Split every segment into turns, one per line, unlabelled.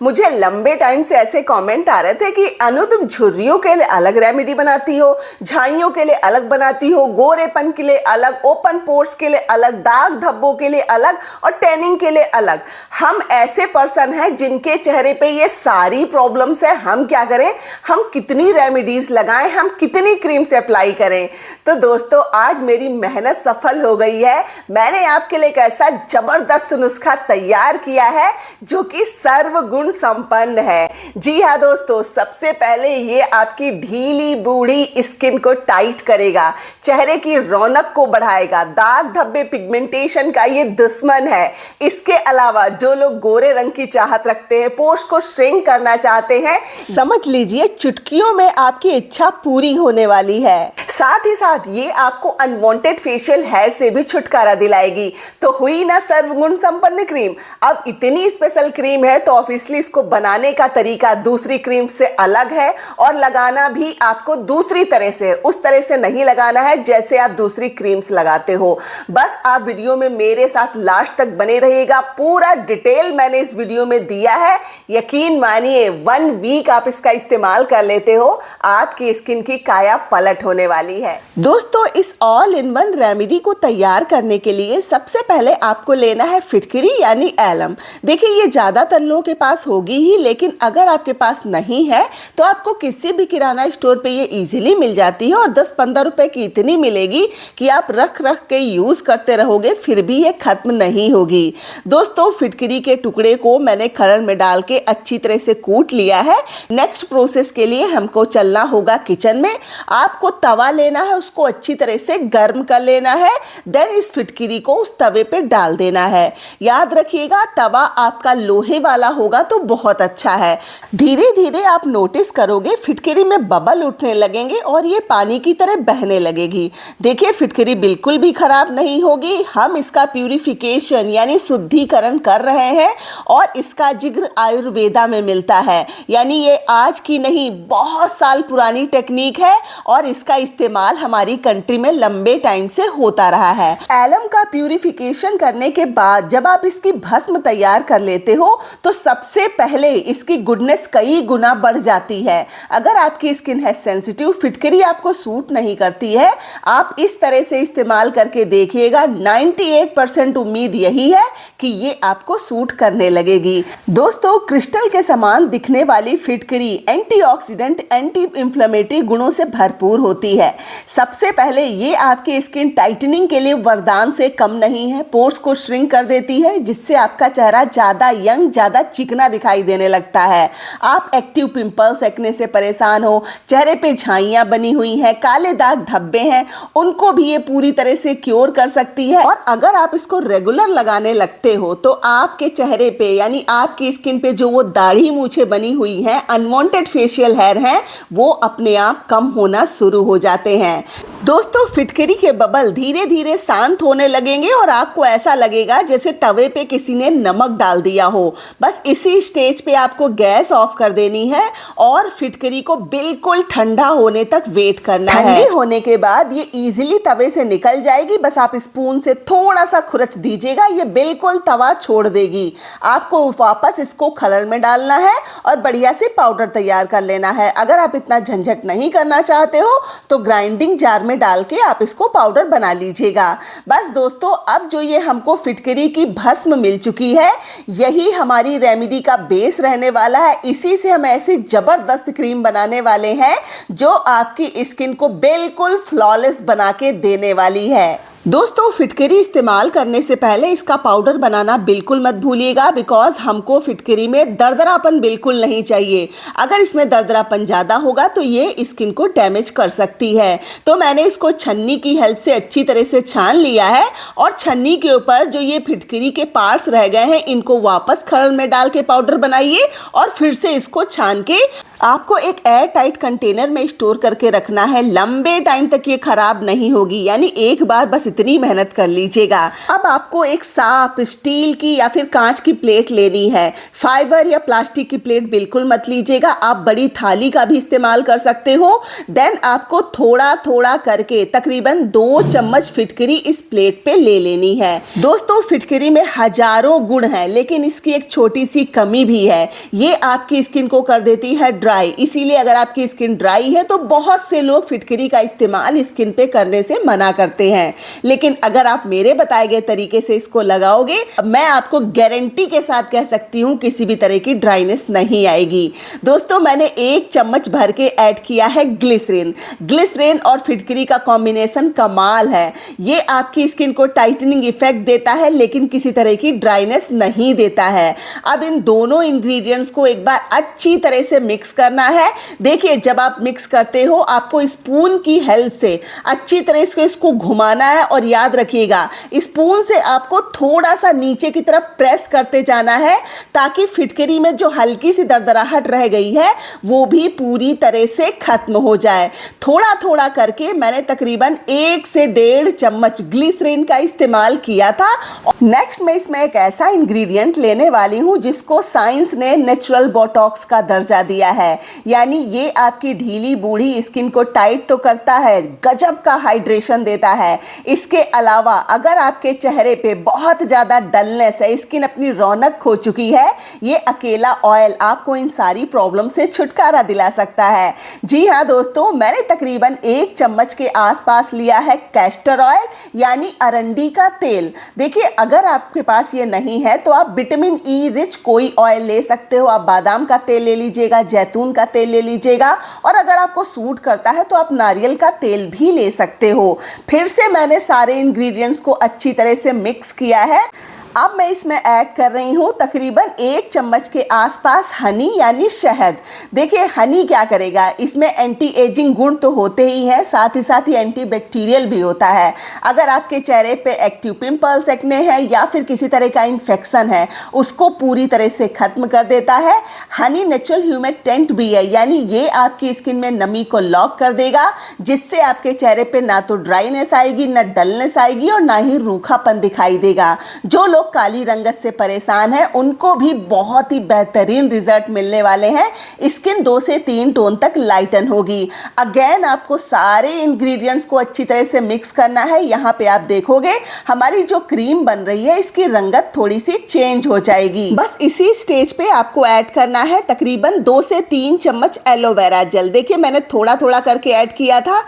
मुझे लंबे टाइम से ऐसे कमेंट आ रहे थे कि अनु तुम झुर्रियों के लिए अलग रेमेडी बनाती हो, झाइयों के लिए अलग बनाती हो, गोरेपन के लिए अलग, ओपन पोर्स के लिए अलग, दाग धब्बों के लिए अलग और टैनिंग के लिए अलग। हम ऐसे पर्सन हैं जिनके चेहरे पे ये सारी प्रॉब्लम्स है। हम क्या करें, हम कितनी रेमेडीज लगाएं, हम कितनी क्रीम से अप्लाई करें। तो दोस्तों आज मेरी मेहनत सफल हो गई है। मैंने आपके लिए एक ऐसा जबरदस्त नुस्खा तैयार किया है जो कि सर्वगुण संपन्न है। जी हाँ दोस्तों, सबसे पहले ये आपकी ढीली बूढ़ी स्किन को टाइट करेगा, चेहरे की रौनक को बढ़ाएगा, दाग धब्बे पिगमेंटेशन का ये दुश्मन है। इसके अलावा जो लोग गोरे रंग की चाहत रखते हैं, पोर्स को श्रिंक करना चाहते हैं, समझ लीजिए चुटकियों में आपकी इच्छा पूरी होने वाली है। साथ ही साथ ये आपको अनवांटेड फेशियल हेयर से भी छुटकारा दिलाएगी। तो हुई ना सर्वगुण संपन्न क्रीम। अब इतनी स्पेशल क्रीम है तो ऑब्वियसली इसको बनाने का तरीका दूसरी क्रीम से अलग है और लगाना भी आपको दूसरी तरह से, उस तरह से नहीं लगाना है जैसे आप दूसरी क्रीम्स लगाते हो। बस आप वीडियो में मेरे साथ लास्ट तक बने रहिएगा। पूरा डिटेल मैंने इस वीडियो में दिया है। यकीन मानिए 1 वीक आप इसका इस्तेमाल कर लेते हो, आपकी स्किन की काया पलट होने वाली है। दोस्तों इस ऑल इन वन रेमेडी को तैयार करने के लिए सबसे पहले आपको लेना है फिटकरी यानी एलम। देखिए ये ज्यादातर लोगों के पास होगी ही, लेकिन अगर आपके पास नहीं है तो आपको किसी भी किराना स्टोर पे ये इजीली मिल जाती है और 10-15 रुपए की इतनी मिलेगी कि आप रख रख के यूज करते रहोगे फिर भी ये खत्म नहीं होगी। दोस्तों फिटकरी के टुकड़े को मैंने खरड़ में डाल के अच्छी तरह से कूट लिया है। नेक्स्ट प्रोसेस के लिए हमको चलना होगा किचन में। आपको तवा लेना है, उसको अच्छी तरह से गर्म कर लेना है, देन इस फिटकरी को उस तवे पे डाल देना है। याद रखिएगा तवा आपका लोहे वाला होगा तो बहुत अच्छा है। धीरे धीरे आप नोटिस करोगे फिटकरी में बबल उठने लगेंगे और ये पानी की तरह बहने लगेगी। देखिए फिटकरी बिल्कुल भी खराब नहीं होगी। हम इसका प्यूरिफिकेशन यानी शुद्धिकरण कर रहे हैं और इसका जिक्र आयुर्वेदा में मिलता है। यानी ये आज की नहीं बहुत साल पुरानी टेक्निक है और इसका इस्तेमाल हमारी कंट्री में लंबे टाइम से होता रहा है। एलम का प्यूरिफिकेशन करने के बाद जब आप इसकी भस्म तैयार कर लेते हो तो सबसे पहले इसकी गुडनेस कई गुना बढ़ जाती है। अगर आपकी स्किन है सेंसिटिव, फिटकरी आपको सूट नहीं करती है, आप इस तरह से इस्तेमाल करके देखिएगा। 98% उम्मीद यही है कि ये आपको सूट करने लगेगी। दोस्तों क्रिस्टल के समान दिखने वाली फिटकरी एंटीऑक्सीडेंट, एंटी इंफ्लेमेटरी गुणों से भरपूर होती है। सबसे पहले ये आपकी स्किन टाइटनिंग के लिए वरदान से कम नहीं है। पोर्स को श्रिंक कर देती है जिससे आपका चेहरा ज्यादा यंग, ज्यादा चिकना दिखाई देने लगता है। आप एक्टिव पिंपल्स, एक्ने से परेशान हो, चेहरे पे झाइयां बनी हुई हैं, काले दाग धब्बे हैं, उनको भी ये पूरी तरह से क्योर कर सकती है। और अगर आप इसको रेगुलर लगाने लगते हो तो आपके चेहरे पे यानी आपकी स्किन पे जो वो दाढ़ी मूछें बनी हुई हैं, अनवांटेड फेशियल हेयर हैं, वो अपने आप कम होना शुरू हो जाते हैं। दोस्तों फिटकरी के बबल धीरे धीरे शांत होने लगेंगे और आपको ऐसा लगेगा जैसे तवे पे किसी ने नमक डाल दिया हो। बस इसी स्टेज पे आपको गैस ऑफ कर देनी है और फिटकरी को बिल्कुल ठंडा होने तक वेट करना है। ठंडी होने के बाद ये इजीली तवे से निकल जाएगी। बस आप स्पून से थोड़ा सा खुरच दीजिएगा, ये बिल्कुल तवा छोड़ देगी। आपको वापस इसको खलल में डालना है और बढ़िया से पाउडर तैयार कर लेना है। अगर आप इतना झंझट नहीं करना चाहते हो तो ग्राइंडिंग जार में डाल के आप इसको पाउडर बना लीजिएगा। बस दोस्तों अब जो ये हमको फिटकरी की भस्म मिल चुकी है, यही हमारी रेमेडी का बेस रहने वाला है। इसी से हम ऐसी जबरदस्त क्रीम बनाने वाले हैं जो आपकी स्किन को बिल्कुल फ्लॉलेस बना के देने वाली है। दोस्तों फिटकरी इस्तेमाल करने से पहले इसका पाउडर बनाना बिल्कुल मत भूलिएगा, बिकॉज हमको फिटकरी में दरदरापन बिल्कुल नहीं चाहिए। अगर इसमें दरदरापन ज़्यादा होगा तो ये स्किन को डैमेज कर सकती है। तो मैंने इसको छन्नी की हेल्प से अच्छी तरह से छान लिया है और छन्नी के ऊपर जो ये फिटकरी के पार्ट्स रह गए हैं इनको वापस खरड़ में डाल के पाउडर बनाइए और फिर से इसको छान के आपको एक एयर टाइट कंटेनर में स्टोर करके रखना है, लंबे टाइम तक ये खराब नहीं होगी, यानी एक बार बस इतनी मेहनत कर लीजिएगा। अब आपको एक साफ स्टील की या फिर कांच की प्लेट लेनी है। फाइबर या प्लास्टिक की प्लेट बिल्कुल मत लीजिएगा, आप बड़ी थाली का भी इस्तेमाल कर सकते हो। देन आपको थोड़ा थोड़ा करके तकरीबन 2 चम्मच फिटकरी इस प्लेट पे ले लेनी है। दोस्तों, फिटकरी में हजारों गुण हैं, लेकिन इसकी एक छोटी सी कमी भी है, ये आपकी स्किन को कर देती है ड्राई। इसीलिए अगर आपकी स्किन ड्राई है तो बहुत से लोग फिटकरी का इस्तेमाल स्किन पे करने से मना करते हैं, लेकिन अगर आप मेरे बताए गए तरीके से इसको लगाओगे, मैं आपको गारंटी के साथ कह सकती हूँ किसी भी तरह की ड्राइनेस नहीं आएगी। दोस्तों, मैंने 1 चम्मच भर के ऐड किया है ग्लिसरीन। ग्लिसरीन और फिटकरी का कॉम्बिनेशन कमाल है, ये आपकी स्किन को टाइटनिंग इफेक्ट देता है, लेकिन किसी तरह की ड्राइनेस नहीं देता है। अब इन दोनों इंग्रेडिएंट्स को एक बार अच्छी तरह से मिक्स करना है। देखिए, जब आप मिक्स करते हो आपको स्पून की हेल्प से अच्छी तरह से इसको घुमाना है, और याद रखिएगा स्पून से आपको थोड़ा सा नीचे की तरफ प्रेस करते जाना है, ताकि फिटकरी में जो हल्की सी दरदराहट रह गई है वो भी पूरी तरह से खत्म हो जाए। थोड़ा थोड़ा करके मैंने तकरीबन 1 से 1.5 चम्मच ग्लिसरीन का इस्तेमाल किया था। नेक्स्ट मैं इसमें एक ऐसा इंग्रेडिएंट लेने वाली हूं जिसको साइंस ने नेचुरल बोटॉक्स का दर्जा दिया है, यानी ये आपकी ढीली बूढ़ी स्किन को टाइट तो करता है, गजब का हाइड्रेशन देता है। इसके अलावा अगर आपके चेहरे पे बहुत ज़्यादा डलनेस है, स्किन अपनी रौनक खो चुकी है, ये अकेला ऑयल आपको इन सारी प्रॉब्लम से छुटकारा दिला सकता है। जी हाँ दोस्तों, मैंने तकरीबन 1 चम्मच के आसपास लिया है कैस्टर ऑयल, यानी अरंडी का तेल। देखिए, अगर आपके पास ये नहीं है तो आप विटामिन ई रिच कोई ऑयल ले सकते हो। आप बादाम का तेल ले लीजिएगा, जैतून का तेल ले लीजिएगा, और अगर आपको सूट करता है तो आप नारियल का तेल भी ले सकते हो। फिर से मैंने सारे इंग्रेडिएंट्स को अच्छी तरह से मिक्स किया है। अब मैं इसमें ऐड कर रही हूँ तकरीबन 1 चम्मच के आसपास हनी, यानी शहद। देखिए, हनी क्या करेगा, इसमें एंटी एजिंग गुण तो होते ही हैं, साथ ही एंटी बैक्टीरियल भी होता है। अगर आपके चेहरे पे एक्टिव पिंपल्स, एक्ने हैं या फिर किसी तरह का इन्फेक्शन है, उसको पूरी तरह से खत्म कर देता है। हनी नेचुरल ह्यूमेक्टेंट भी है, यानी ये आपकी स्किन में नमी को लॉक कर देगा, जिससे आपके चेहरे पे ना तो ड्राइनेस आएगी, ना डलनेस आएगी, और ना ही रूखापन दिखाई देगा। जो लोग काली रंगत से परेशान हैं उनको भी बहुत ही बेहतरीन रिजल्ट मिलने वाले हैं। स्किन 2 से 3 टोन तक लाइटन होगी। अगेन आपको सारे इंग्रेडिएंट्स को अच्छी तरह से मिक्स करना है। यहाँ पे आप देखोगे हमारी जो क्रीम बन रही है इसकी रंगत थोड़ी सी चेंज हो जाएगी। बस इसी स्टेज पे आपको ऐड करना है तकरीबन 2 से 3 चम्मच एलोवेरा जेल। देखिए, मैंने थोड़ा थोड़ा करके ऐड किया था।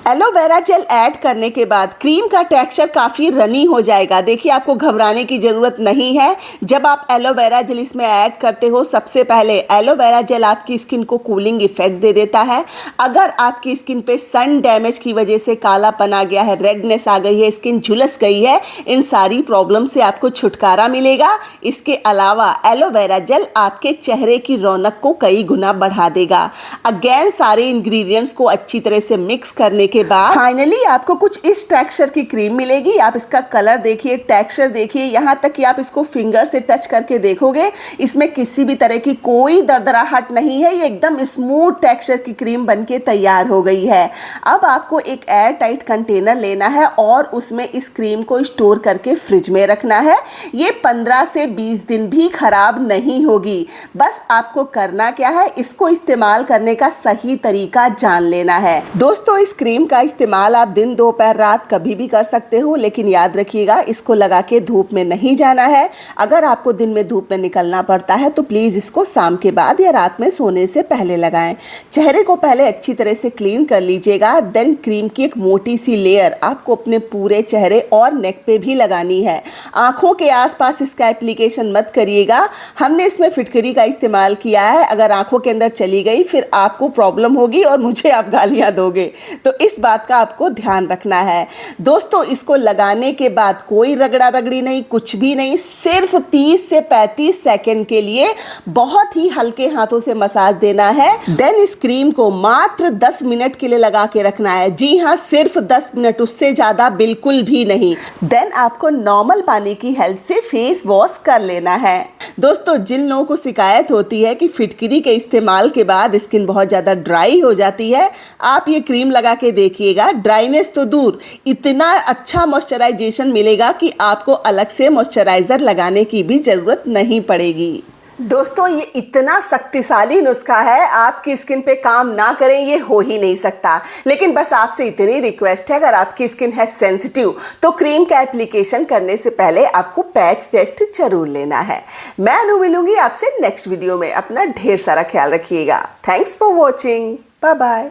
एलोवेरा जेल ऐड करने के बाद क्रीम का टेक्सचर काफ़ी रनी हो जाएगा। देखिए, आपको घबराने की ज़रूरत नहीं है। जब आप एलोवेरा जेल इसमें ऐड करते हो, सबसे पहले एलोवेरा जेल आपकी स्किन को कूलिंग इफेक्ट दे देता है। अगर आपकी स्किन पे सन डैमेज की वजह से कालापन आ गया है, रेडनेस आ गई है, स्किन झुलस गई है, इन सारी प्रॉब्लम से आपको छुटकारा मिलेगा। इसके अलावा एलोवेरा जेल आपके चेहरे की रौनक को कई गुना बढ़ा देगा। अगेन सारे इंग्रेडिएंट्स को अच्छी तरह से मिक्स करने के बाद फाइनली आपको कुछ इस टेक्सचर की क्रीम मिलेगी। आप इसका कलर देखिए, टेक्सचर देखिए, यहाँ तक कि आप इसको फिंगर से टच करके देखोगे इसमें किसी भी तरह की कोई दरदराहट नहीं है। ये एकदम स्मूथ टेक्सचर की क्रीम बनके तैयार हो गई है। अब आपको एक एयर टाइट कंटेनर लेना है और उसमें इस क्रीम को स्टोर करके फ्रिज में रखना है। ये 15 से 20 दिन भी खराब नहीं होगी। बस आपको करना क्या है, इसको इस्तेमाल करने का सही तरीका जान लेना है। दोस्तों, इस क्रीम का इस्तेमाल आप दिन, दोपहर, रात कभी भी कर सकते हो, लेकिन याद रखिएगा इसको लगा के धूप में नहीं जाना है। अगर आपको दिन में धूप में निकलना पड़ता है तो प्लीज़ इसको शाम के बाद या रात में सोने से पहले लगाएं। चेहरे को पहले अच्छी तरह से क्लीन कर लीजिएगा। देन क्रीम की एक मोटी सी लेयर आपको अपने पूरे चेहरे और नेक पे भी लगानी है। आँखों के आसपास इसका एप्लीकेशन मत करिएगा। हमने इसमें फिटकरी का इस्तेमाल किया है। अगर आँखों के अंदर चली गई फिर आपको प्रॉब्लम होगी और मुझे आप गालियाँ दोगे। तो इस बात का आपको ध्यान रखना है। दोस्तों इसको लगाने के बाद कोई रगड़ा रगड़ी नहीं, कुछ भी नहीं, सिर्फ 30 से 35 सेकंड के लिए बहुत ही हल्के हाथों से मसाज देना है। देन इस क्रीम को मात्र 10 मिनट के लिए लगा के रखना है। जी हाँ, सिर्फ 10 मिनट, उससे ज्यादा बिल्कुल भी नहीं। देन आपको नॉर्मल पानी की हेल्प से फेस वॉश कर लेना है। दोस्तों जिन लोगों को शिकायत होती है कि फिटकरी के इस्तेमाल के बाद स्किन बहुत ज़्यादा ड्राई हो जाती है, आप ये क्रीम लगा के देखिएगा। ड्राइनेस तो दूर, इतना अच्छा मॉइस्चराइजेशन मिलेगा कि आपको अलग से मॉइस्चराइज़र लगाने की भी ज़रूरत नहीं पड़ेगी। दोस्तों ये इतना शक्तिशाली नुस्खा है, आपकी स्किन पे काम ना करें ये हो ही नहीं सकता। लेकिन बस आपसे इतनी रिक्वेस्ट है, अगर आपकी स्किन है सेंसिटिव तो क्रीम का एप्लीकेशन करने से पहले आपको पैच टेस्ट जरूर लेना है। मैं अनु मिलूंगी आपसे नेक्स्ट वीडियो में। अपना ढेर सारा ख्याल रखिएगा। Thanks for watching, bye bye.